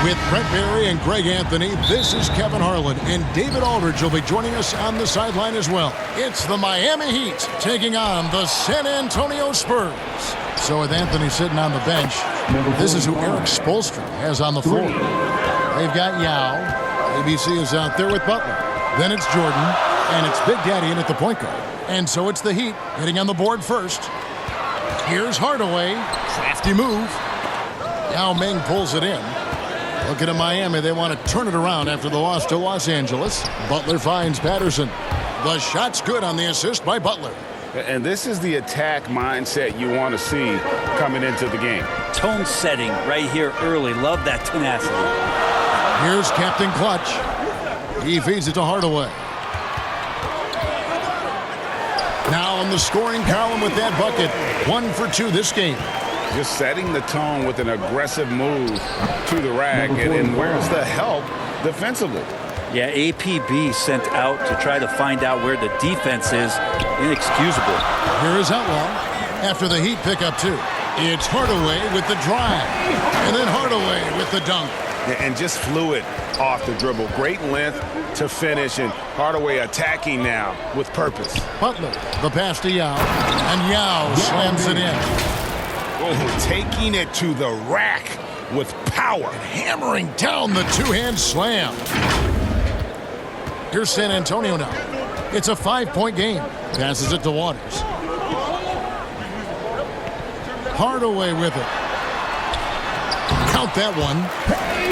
With Brent Barry and Greg Anthony, this is Kevin Harlan, and David Aldridge will be joining us on the sideline as well. It's the Miami Heat taking on the San Antonio Spurs. So with Anthony sitting on the bench, this is who Eric Spoelstra has on the floor. They've got Yao. ABC is out there with Butler. Then it's Jordan, and it's Big Daddy in at the point guard. And so it's the Heat hitting on the board first. Here's Hardaway. Crafty move. Yao Ming pulls it in. Looking at Miami, they want to turn it around after the loss to Los Angeles. Butler finds Patterson. The shot's good on the assist by Butler. And this is the attack mindset you want to see coming into the game. Tone setting right here early. Love that tenacity. Here's Captain Clutch. He feeds it to Hardaway. Now in the scoring column with that bucket. 1 for 2 this game. Just setting the tone with an aggressive move to the rack. And where's the help defensively? Yeah, APB sent out to try to find out where the defense is. Inexcusable. Here is Outlaw after the Heat pick up 2. It's Hardaway with the drive. And then Hardaway with the dunk. And just fluid off the dribble. Great length to finish. And Hardaway attacking now with purpose. Butler, the pass to Yao. And Yao slams it in. Oh, taking it to the rack with power. Hammering down the two-hand slam. Here's San Antonio now. It's a 5-point game. Passes it to Waters. Hardaway with it. Count that one.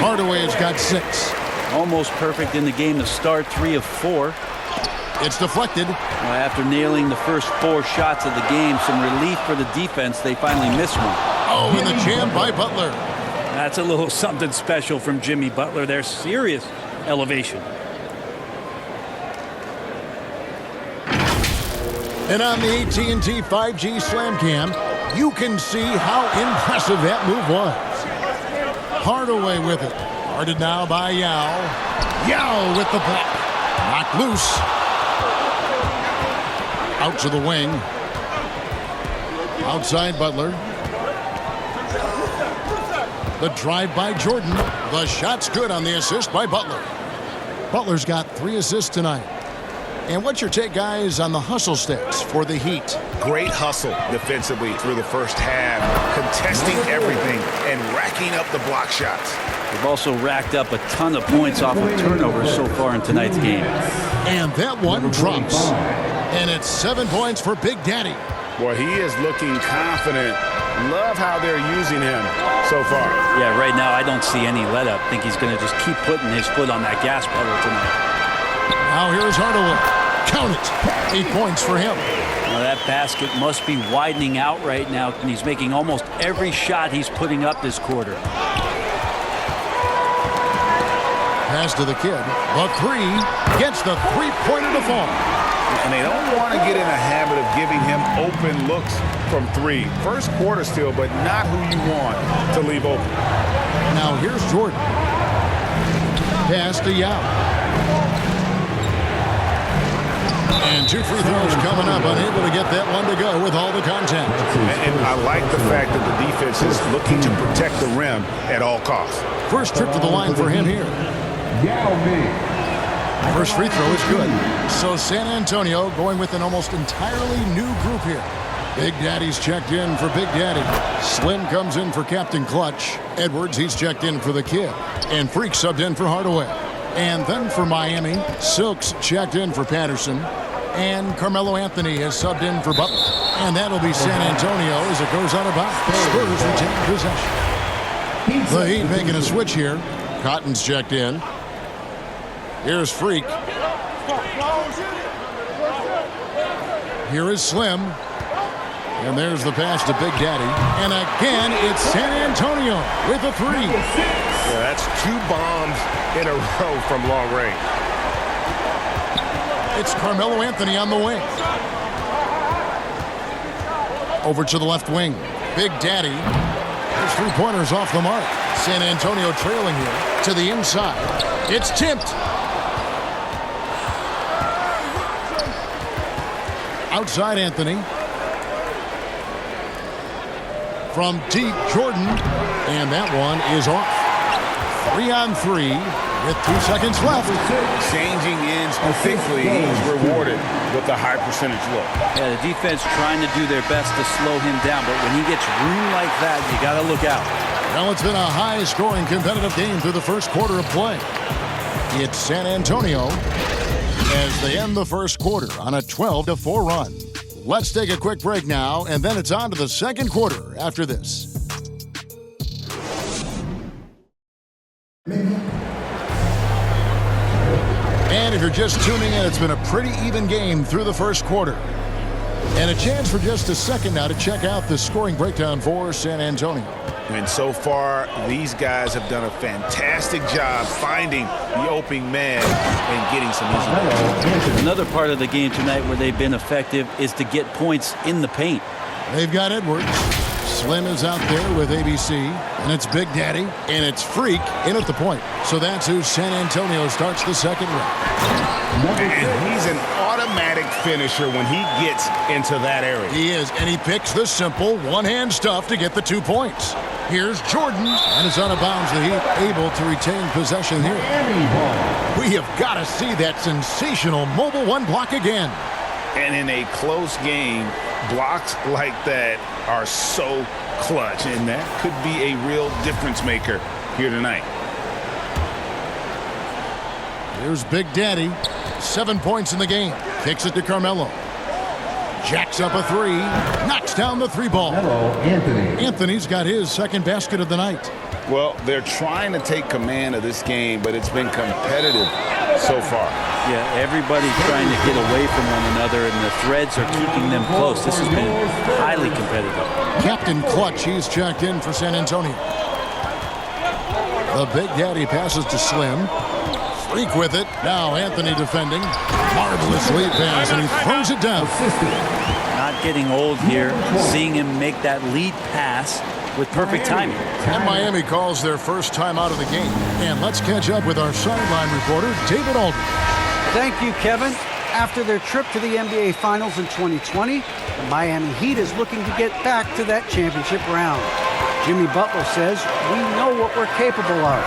Hardaway has got 6. Almost perfect in the game to start. 3 of 4. It's deflected. After nailing the first 4 shots of the game, some relief for the defense. They finally missed one. Oh, and the jam by Butler. That's a little something special from Jimmy Butler. There's serious elevation. And on the AT&T 5G Slam Cam, you can see how impressive that move was. Hardaway with it. Guarded now by Yao. Yao with the block. Knocked loose. Out to the wing. Outside Butler. The drive by Jordan. The shot's good on the assist by Butler. Butler's got 3 assists tonight. And what's your take, guys, on the hustle stats for the Heat? Great hustle defensively through the first half, contesting everything and racking up the block shots. They've also racked up a ton of points off of turnovers so far in tonight's game. And that one drops. And it's 7 points for Big Daddy. Boy, he is looking confident. Love how they're using him so far. Yeah, right now I don't see any let up. I think he's going to just keep putting his foot on that gas pedal tonight. Now here's Hardaway. Count it. 8 points for him. Well, that basket must be widening out right now, and he's making almost every shot he's putting up this quarter. Pass to the kid. The 3 gets the three-pointer to fall. And they don't want to get in a habit of giving him open looks from 3. First quarter still, but not who you want to leave open. Now here's Jordan. Pass to Yao. And 2 free throws coming up. Unable to get that one to go with all the contact. And I like the fact that the defense is looking to protect the rim at all costs. First trip to the line for him here. First free throw is good. So San Antonio going with an almost entirely new group here. Big Daddy's checked in for Big Daddy. Slim comes in for Captain Clutch. Edwards, he's checked in for the kid. And Freak subbed in for Hardaway. And then for Miami, Silks checked in for Patterson. And Carmelo Anthony has subbed in for Butler. And that'll be San Antonio as it goes out of bounds. Spurs retain possession. The Heat making a switch here. Cotton's checked in. Here's Freak. Here is Slim. And there's the pass to Big Daddy. And again, it's San Antonio with a 3. Yeah, that's 2 bombs in a row from long range. It's Carmelo Anthony on the wing. Over to the left wing. Big Daddy. His 3-pointers off the mark. San Antonio trailing here to the inside. It's tipped. Outside Anthony. From deep, Jordan. And that one is off. 3-on-3 with 2 seconds left. Changing ends quickly, he's rewarded with a high percentage look. Yeah, the defense trying to do their best to slow him down, but when he gets room like that, you got to look out. Well, it's been a high-scoring competitive game through the first quarter of play. It's San Antonio as they end the first quarter on a 12-4 run. Let's take a quick break now, and then it's on to the second quarter after this. And if you're just tuning in, it's been a pretty even game through the first quarter. And a chance for just a second now to check out the scoring breakdown for San Antonio. And so far, these guys have done a fantastic job finding the opening man and getting some easy goals. Another part of the game tonight where they've been effective is to get points in the paint. They've got Edwards. Slim is out there with ABC, and it's Big Daddy, and it's Freak in at the point. So that's who San Antonio starts the second round. And he's an automatic finisher when he gets into that area. He is, and he picks the simple one-hand stuff to get the 2 points. Here's Jordan, and it's out of bounds. The Heat able to retain possession here. We have got to see that sensational mobile one block again. And in a close game, blocks like that are so clutch, and that could be a real difference maker here tonight. Here's Big Daddy. 7 points in the game. Kicks it to Carmelo. Jacks up a 3. Knocks down the 3 ball. Anthony's got his second basket of the night. Well, they're trying to take command of this game, but it's been competitive so far. Yeah, everybody trying to get away from one another, and the threads are keeping them close. This has been highly competitive. Captain Clutch, he's checked in for San Antonio. The Big Daddy passes to Slim. Freak with it. Now Anthony defending. Marvelous lead pass, and he throws it down. Not getting old here, seeing him make that lead pass with perfect timing. And Miami calls their first time out of the game. And let's catch up with our sideline reporter, David Aldridge. Thank you, Kevin. After their trip to the NBA Finals in 2020, the Miami Heat is looking to get back to that championship round. Jimmy Butler says, "We know what we're capable of.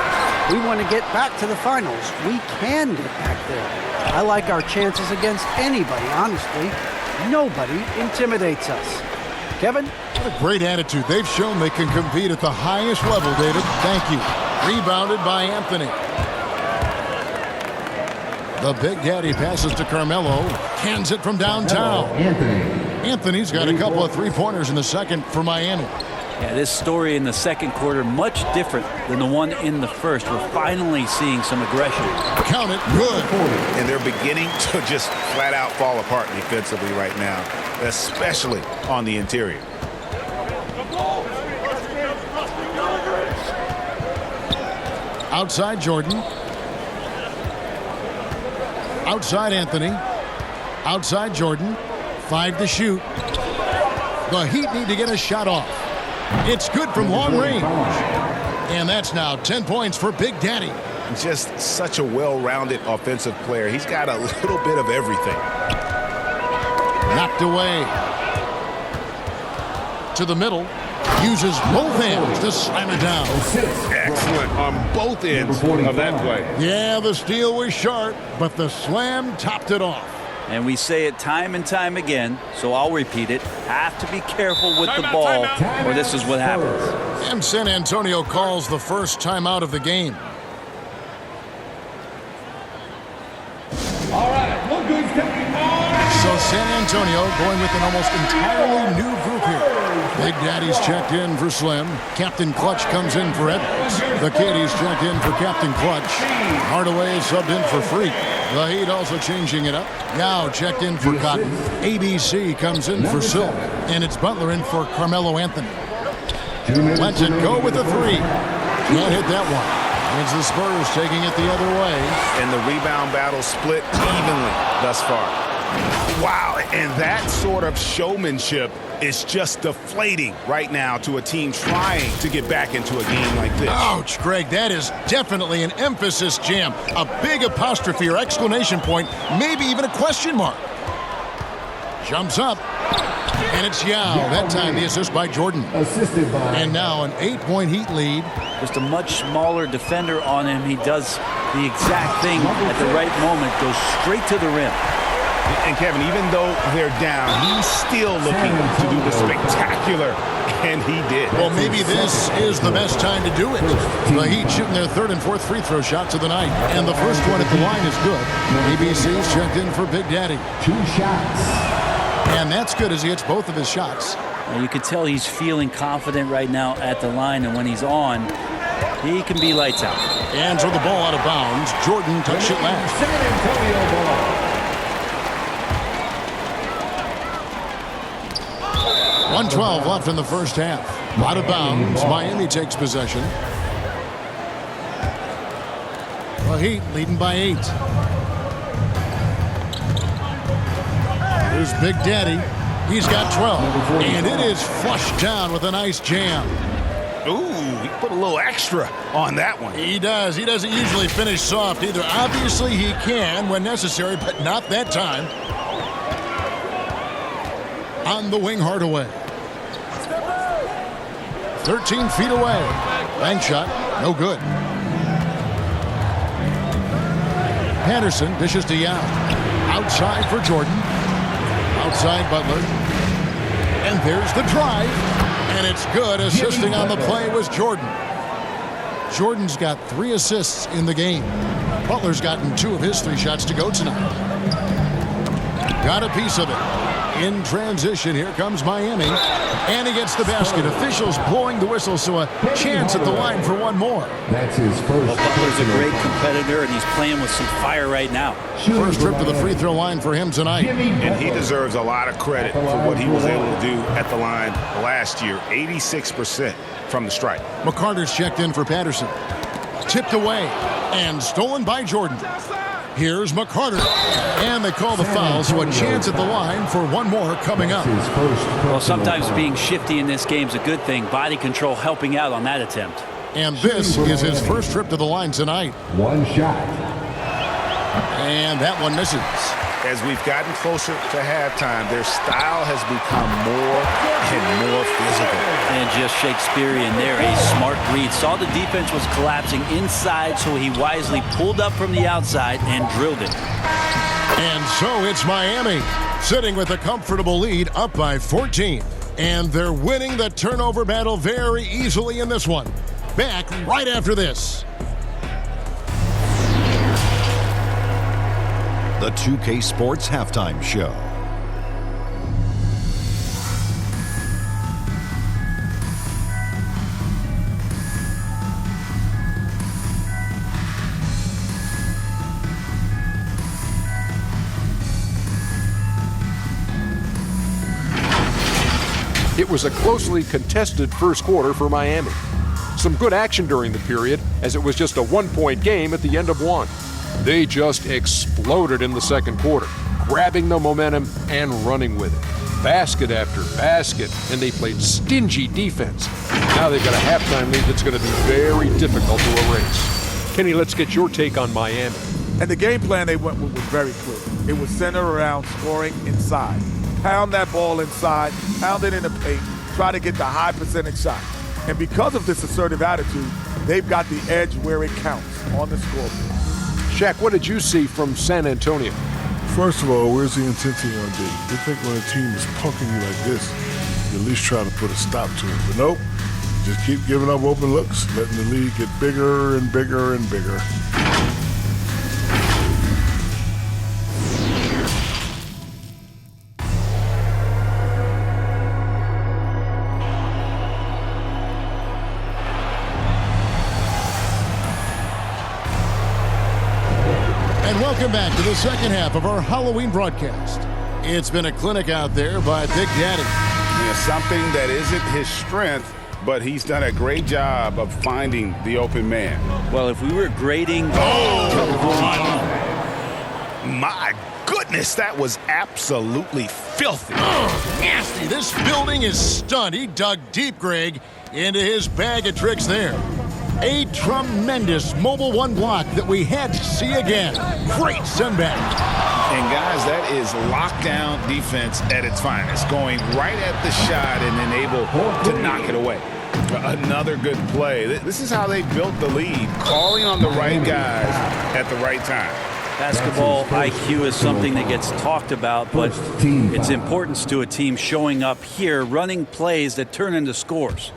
We want to get back to the finals. We can get back there. I like our chances against anybody, honestly. Nobody intimidates us." Kevin? What a great attitude. They've shown they can compete at the highest level, David. Thank you. Rebounded by Anthony. The Big Daddy passes to Carmelo. Cans it from downtown. Anthony's got a couple of three-pointers in the second for Miami. Yeah, this story in the second quarter, much different than the one in the first. We're finally seeing some aggression. Count it. Good. And they're beginning to just flat out fall apart defensively right now, especially on the interior. Outside Jordan. Outside Anthony. Outside Jordan. 5 to shoot. The Heat need to get a shot off. It's good from long range. And that's now 10 points for Big Daddy. Just such a well-rounded offensive player. He's got a little bit of everything. Knocked away. To the middle. Uses both hands to slam it down. Excellent on both ends of that play. Yeah, the steal was sharp, but the slam topped it off. And we say it time and time again, so I'll repeat it. Have to be careful with the ball, or this is what happens. And San Antonio calls the first timeout of the game. So San Antonio going with an almost entirely new group here. Big Daddy's checked in for Slim. Captain Clutch comes in for Edwards. The Kitties checked in for Captain Clutch. Hardaway is subbed in for Freak. The Heat also changing it up. Now checked in for Cotton. ABC comes in for Silk. And it's Butler in for Carmelo Anthony. Lets it go with a 3. Can't hit that one. It's the Spurs taking it the other way. And the rebound battle split evenly thus far. Wow, and that sort of showmanship is just deflating right now to a team trying to get back into a game like this. Ouch, Greg, that is definitely an emphasis jam. A big apostrophe or exclamation point, maybe even a question mark. Jumps up. And it's Yao. That time the assist by Jordan. Assisted by. And now an 8-point Heat lead. Just a much smaller defender on him. He does the exact thing at the right moment. Goes straight to the rim. And Kevin, even though they're down, he's still looking to do the spectacular, and he did. Well, maybe this is the best time to do it. The Heat shooting their third and fourth free throw shots of the night. And the first one at the line is good. ABC's checked in for Big Daddy. 2 shots. And that's good as he hits both of his shots. And you can tell he's feeling confident right now at the line, and when he's on, he can be lights out. And so the ball out of bounds. Jordan touched it last. San Antonio ball. 1:12 left in the first half. Out of bounds. Miami takes possession. The Heat leading by 8. Here's Big Daddy. He's got 12. And it is flushed down with a nice jam. Ooh, he put a little extra on that one. He does. He doesn't usually finish soft either. Obviously, he can when necessary, but not that time. On the wing, Hardaway. 13 feet away. Bank shot. No good. Patterson dishes to Yao. Outside for Jordan. Outside Butler. And there's the drive. And it's good. Assisting on the play was Jordan. Jordan's got 3 assists in the game. Butler's gotten 2 of his 3 shots to go tonight. Got a piece of it. In transition, here comes Miami. And he gets the basket. Officials blowing the whistle, so a chance at the line for one more. That's his first. Well, Butler's a great competitor, and he's playing with some fire right now. First trip to the free throw line for him tonight. And he deserves a lot of credit for what he was able to do at the line last year. 86% from the stripe. McCarter's checked in for Patterson. Tipped away and stolen by Jordan. Here's McCarter. And they call the foul, so a chance at the line for one more coming up. Well, sometimes being shifty in this game is a good thing. Body control helping out on that attempt. And this is his first trip to the line tonight. 1 shot. And that one misses. As we've gotten closer to halftime, their style has become more and more physical. And just Shakespearean there. A smart read. Saw the defense was collapsing inside, so he wisely pulled up from the outside and drilled it. And so it's Miami, sitting with a comfortable lead, up by 14. And they're winning the turnover battle very easily in this one. Back right after this. The 2K Sports Halftime Show. It was a closely contested first quarter for Miami. Some good action during the period, as it was just a 1-point game at the end of one. They just exploded in the second quarter, grabbing the momentum and running with it. Basket after basket, and they played stingy defense. Now they've got a halftime lead that's going to be very difficult to erase. Kenny, let's get your take on Miami. And the game plan they went with was very clear. It was centered around scoring inside. Pound that ball inside, pound it in the paint, try to get the high percentage shot. And because of this assertive attitude, they've got the edge where it counts on the scoreboard. Shaq, what did you see from San Antonio? First of all, where's the intensity going to be? You think when a team is punking you like this, you at least try to put a stop to it. But nope, just keep giving up open looks, letting the lead get bigger and bigger and bigger. Welcome back to the second half of our Halloween broadcast. It's been a clinic out there by Big Daddy. Yeah, something that isn't his strength, but he's done a great job of finding the open man. Well, if we were grading... My goodness, that was absolutely filthy. Nasty. This building is stunned. He dug deep, Greg, into his bag of tricks there. A tremendous Mobile One block that we had to see again. Great send back. And guys, that is lockdown defense at its finest, going right at the shot and then able to knock it away. Another good play. This is how they built the lead, calling on the right guys at the right time. Basketball IQ is something that gets talked about, but its importance to a team showing up here, running plays that turn into scores.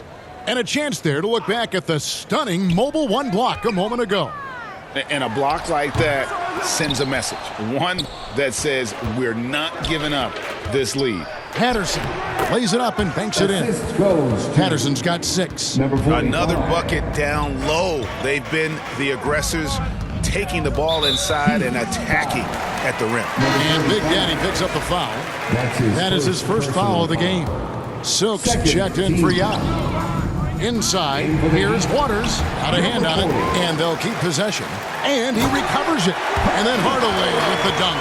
And a chance there to look back at the stunning Mobile One block a moment ago. And a block like that sends a message, one that says we're not giving up this lead. Patterson lays it up and banks it in. Assist goes to Patterson's got 6. number 45. Another bucket down low. They've been the aggressors, taking the ball inside and attacking at the rim. And Big Daddy picks up the foul. That is his first foul of the game. Silks checked in for Yao. Inside, here's Waters. Out of hand on it, and they'll keep possession. And he recovers it. And then Hardaway with the dunk.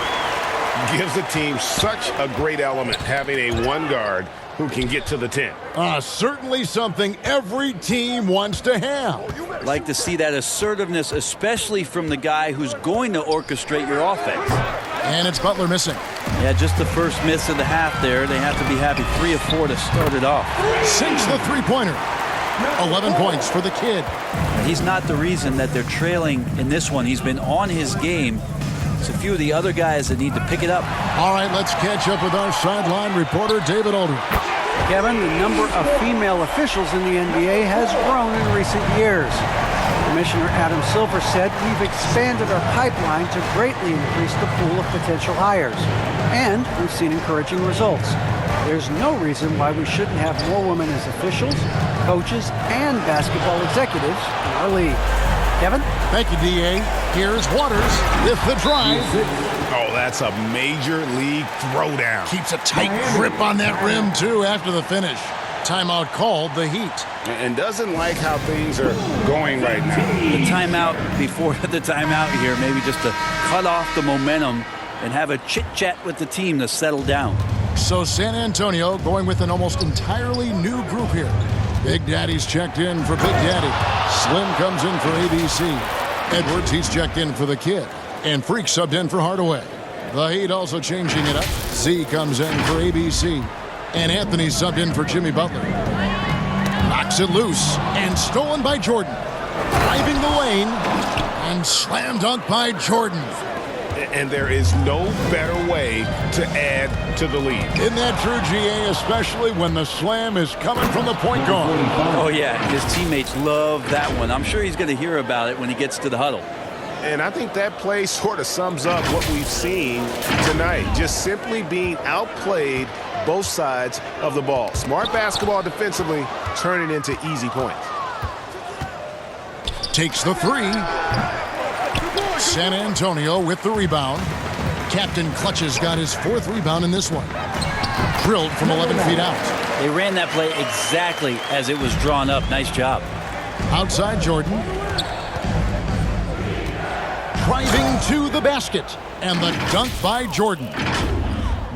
Gives the team such a great element, having a one guard who can get to the 10. Certainly something every team wants to have. Like to see that assertiveness, especially from the guy who's going to orchestrate your offense. And it's Butler missing. Yeah, just the first miss of the half there. They have to be happy. 3 of 4 to start it off. Sinks the three-pointer. 11 points for the kid. He's not the reason that they're trailing in this one. He's been on his game. It's a few of the other guys that need to pick it up. All right, let's catch up with our sideline reporter, David Aldridge. Kevin, the number of female officials in the NBA has grown in recent years. Commissioner Adam Silver said, "We've expanded our pipeline to greatly increase the pool of potential hires, and we've seen encouraging results. There's no reason why we shouldn't have more women as officials, coaches, and basketball executives in our league." Kevin? Thank you, D.A. Here's Waters with the drive. Oh, that's a major league throwdown. Keeps a tight grip on that rim, too, after the finish. Timeout called, the Heat. And doesn't like how things are going right now. The timeout before the timeout here, maybe just to cut off the momentum and have a chit-chat with the team to settle down. So San Antonio going with an almost entirely new group here. Big Daddy's checked in for Big Daddy. Slim comes in for ABC. Edwards, he's checked in for the kid. And Freak subbed in for Hardaway. The Heat also changing it up. Z comes in for ABC. And Anthony subbed in for Jimmy Butler. Knocks it loose and stolen by Jordan. Driving the lane and slam dunk by Jordan. And there is no better way to add to the lead. Isn't that true, GA, especially when the slam is coming from the point guard? Oh, yeah, his teammates love that one. I'm sure he's going to hear about it when he gets to the huddle. And I think that play sort of sums up what we've seen tonight. Just simply being outplayed both sides of the ball. Smart basketball defensively, turning into easy points. Takes the three. San Antonio with the rebound. Captain Clutch's got his 4th rebound in this one. Drilled from 11 feet out. They ran that play exactly as it was drawn up. Nice job. Outside Jordan. Driving to the basket. And the dunk by Jordan.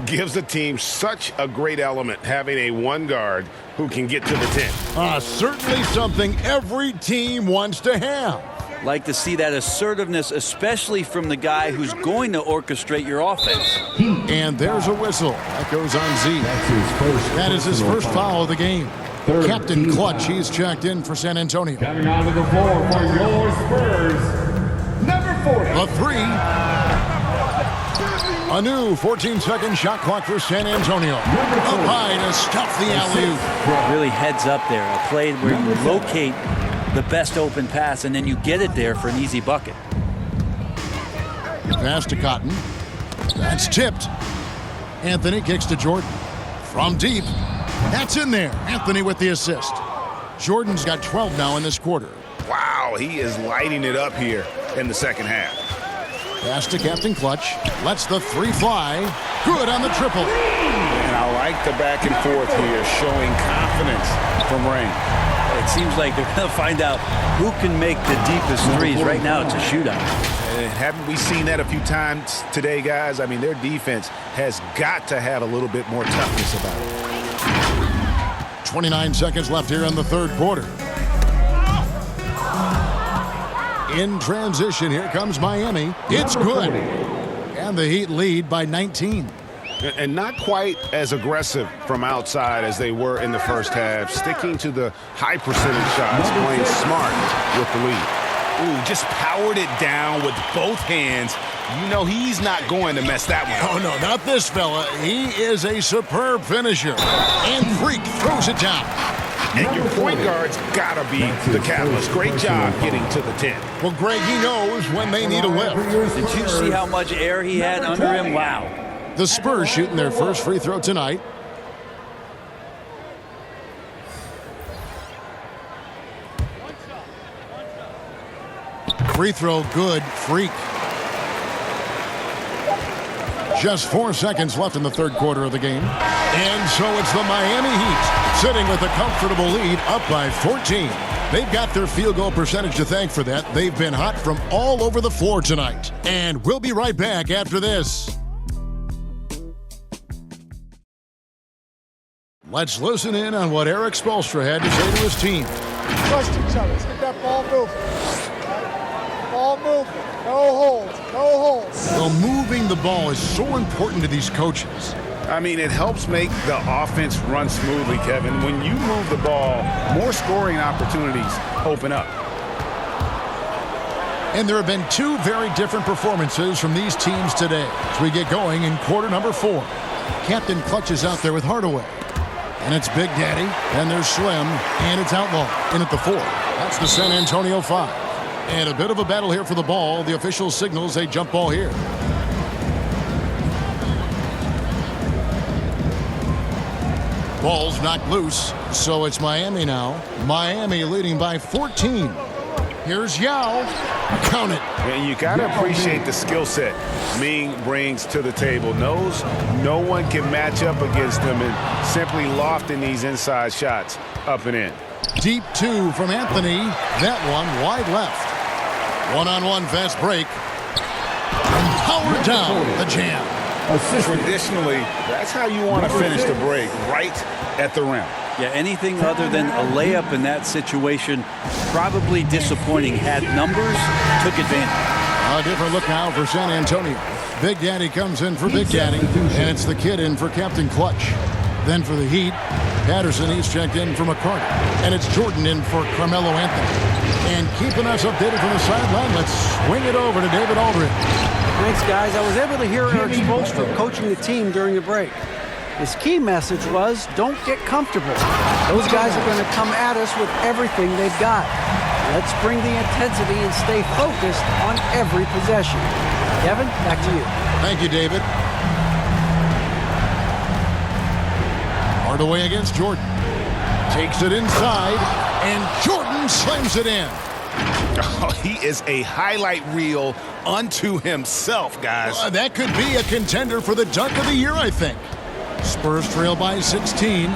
Gives the team such a great element, having a one guard who can get to the 10. Certainly something every team wants to have. Like to see that assertiveness, especially from the guy who's going to orchestrate your offense. And there's a whistle. That goes on Z. That is his first foul of the game. Captain Clutch, he's checked in for San Antonio. Coming onto the floor for your Spurs, number 40. The three. A new 14-second shot clock for San Antonio. Up high to stuff the alley-oop. Really heads up there. A play where you locate the best open pass, and then you get it there for an easy bucket. Pass to Cotton. That's tipped. Anthony kicks to Jordan. From deep. That's in there. Anthony with the assist. Jordan's got 12 now in this quarter. Wow, he is lighting it up here in the second half. Pass to Captain Clutch. Lets the three fly. Good on the triple. And I like the back and forth here, showing confidence from Rain. It seems like they're going to find out who can make the deepest threes. Right now, it's a shootout. Haven't we seen that a few times today, guys? I mean, their defense has got to have a little bit more toughness about it. 29 seconds left here in the third quarter. In transition, here comes Miami. It's good. And And the Heat lead by 19. And not quite as aggressive from outside as they were in the first half. Sticking to the high percentage shots, playing smart with the lead. Ooh, just powered it down with both hands. You know he's not going to mess that one up. Oh, no, not this fella. He is a superb finisher. And Freak throws it down. And your point guard's got to be the catalyst. Great job getting to the 10. Well, Greg, he knows when they need a lift. Did you see how much air he had under him? Wow. The Spurs shooting their first free throw tonight. Free throw good. Freak. Just 4 seconds left in the third quarter of the game. And so it's the Miami Heat sitting with a comfortable lead up by 14. They've got their field goal percentage to thank for that. They've been hot from all over the floor tonight. And we'll be right back after this. Let's listen in on what Eric Spoelstra had to say to his team. Trust each other. Let's get that ball moving. Ball moving. No holds. No holds. Well, moving the ball is so important to these coaches. I mean, it helps make the offense run smoothly, Kevin. When you move the ball, more scoring opportunities open up. And there have been two very different performances from these teams today as we get going in quarter number 4. Captain Clutch is out there with Hardaway. And it's Big Daddy, and there's Slim, and it's Outlaw in at the 4. That's the San Antonio 5. And a bit of a battle here for the ball. The official signals a jump ball here. Ball's knocked loose, so it's Miami now. Miami leading by 14. Here's Yao. Count it. And you got to appreciate the skill set Ming brings to the table. Knows no one can match up against him and simply lofting these inside shots up and in. Deep 2 from Anthony. That one wide left. One-on-one fast break. And powered down the jam. Traditionally, that's how you want to finish the break, right at the rim. Yeah, anything other than a layup in that situation, probably disappointing. Had numbers, took advantage. A different look now for San Antonio. Big Daddy comes in for Big Daddy, and it's the kid in for Captain Clutch. Then for the Heat, Patterson, he's checked in for McCarty. And it's Jordan in for Carmelo Anthony. And keeping us updated from the sideline, let's swing it over to David Aldridge. Thanks, guys. I was able to hear Eric Spoelstra coaching the team during the break. His key message was, don't get comfortable. Those guys are going to come at us with everything they've got. Let's bring the intensity and stay focused on every possession. Kevin, back to you. Thank you, David. Hardaway against Jordan. Takes it inside, and Jordan slams it in. Oh, he is a highlight reel unto himself, guys. That could be a contender for the dunk of the year, I think. Spurs trail by 16.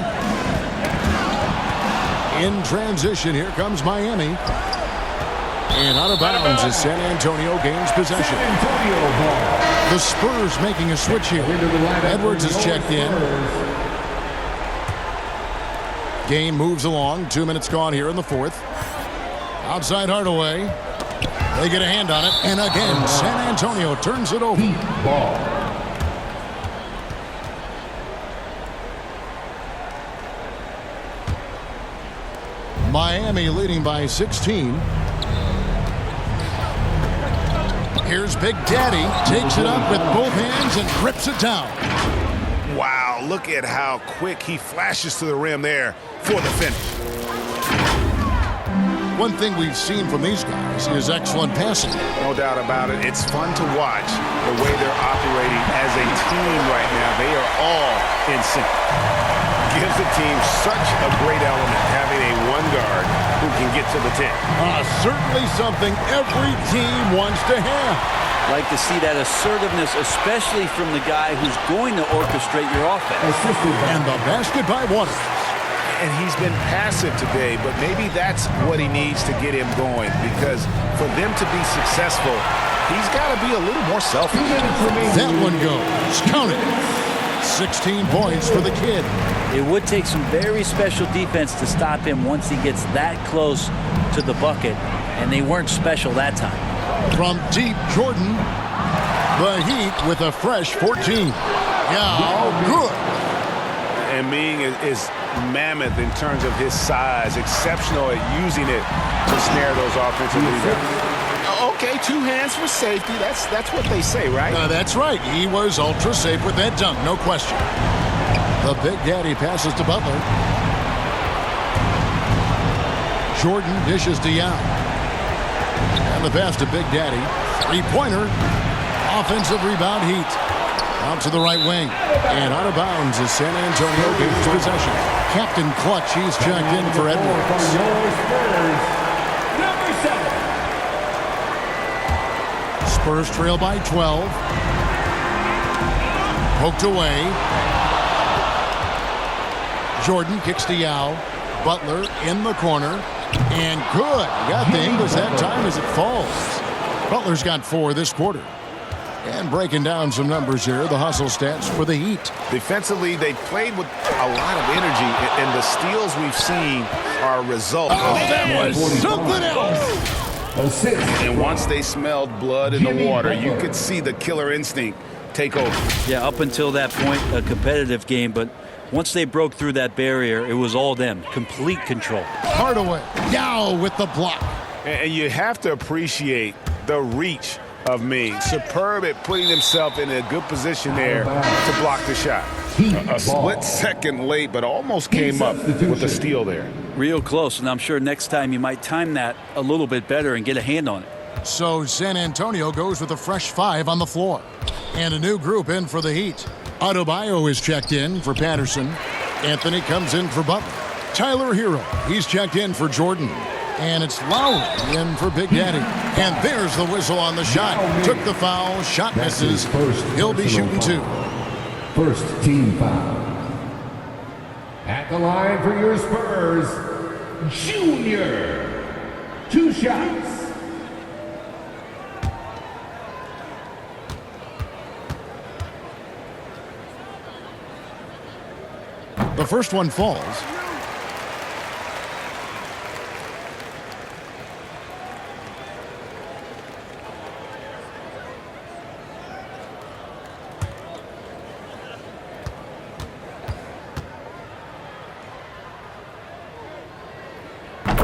In transition, here comes Miami. And out of bounds as San Antonio gains possession. The Spurs making a switch here. Edwards is checked in. Game moves along. 2 minutes gone here in the fourth. Outside Hardaway. They get a hand on it. And again, San Antonio turns it over. Ball. Miami leading by 16. Here's Big Daddy. Takes it up with both hands and rips it down. Wow, look at how quick he flashes to the rim there for the finish. One thing we've seen from these guys is excellent passing. No doubt about it. It's fun to watch the way they're operating as a team right now. They are all in sync. Gives the team such a great element having a one guard who can get to the 10. Certainly something every team wants to have. Like to see that assertiveness, especially from the guy who's going to orchestrate your offense. And the basket by Waters. And he's been passive today, but maybe that's what he needs to get him going, because for them to be successful, he's got to be a little more selfish. That one goes. Count it. 16 points for the kid. It would take some very special defense to stop him once he gets that close to the bucket, and they weren't special that time. From deep, Jordan. The Heat with a fresh 14. Yeah, good. And Ming is mammoth in terms of his size, exceptional at using it to snare those offensive rebounds. Okay, 2 hands for safety. That's what they say, right? That's right. He was ultra safe with that dunk, no question. The Big Daddy passes to Butler. Jordan dishes to Yao. And the pass to Big Daddy. 3-pointer. Offensive rebound, Heat. Out to the right wing. And out of bounds as San Antonio gains possession. Captain Clutch, he's checked in for Edwards. Spurs trail by 12. Poked away. Jordan kicks to Yao. Butler in the corner. And good. Got the English that time as it falls. Butler's got 4 this quarter. And breaking down some numbers here, the hustle stats for the Heat. Defensively, they played with a lot of energy, and the steals we've seen are a result. That was something else. And once they smelled blood in the water, you could see the killer instinct take over. Yeah, up until that point, a competitive game, but once they broke through that barrier, it was all them. Complete control. Hardaway. Yao with the block. And you have to appreciate the reach of Ming. Superb at putting himself in a good position there to block the shot. A split second late, but almost came up with a steal there. Real close, and I'm sure next time you might time that a little bit better and get a hand on it. So San Antonio goes with a fresh 5 on the floor. And a new group in for the Heat. Adebayo is checked in for Patterson. Anthony comes in for Butler. Tyler Hero, he's checked in for Jordan. And it's Lowry in for Big Daddy. And there's the whistle on the shot. Took the foul, shot misses. He'll be shooting 2. First team foul. At the line for your Spurs, Junior. 2 shots. The first one falls.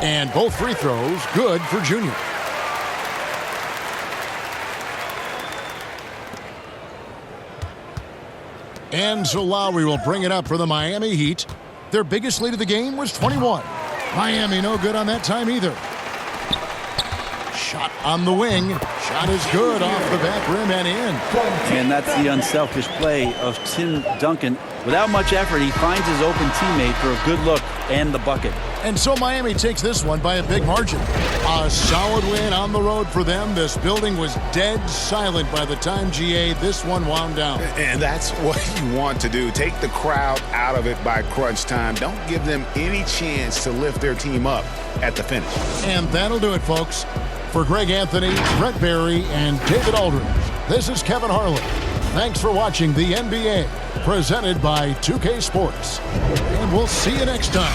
And both free throws good for Junior. And so Lowry will bring it up for the Miami Heat. Their biggest lead of the game was 21. Miami no good on that time either. Shot on the wing. Shot is good off the back rim and in. And that's the unselfish play of Tim Duncan. Without much effort, he finds his open teammate for a good look and the bucket. And so Miami takes this one by a big margin. A solid win on the road for them. This building was dead silent by the time this one wound down. And that's what you want to do. Take the crowd out of it by crunch time. Don't give them any chance to lift their team up at the finish. And that'll do it, folks. For Greg Anthony, Brett Barry, and David Aldridge, this is Kevin Harlan. Thanks for watching the NBA, presented by 2K Sports. And we'll see you next time.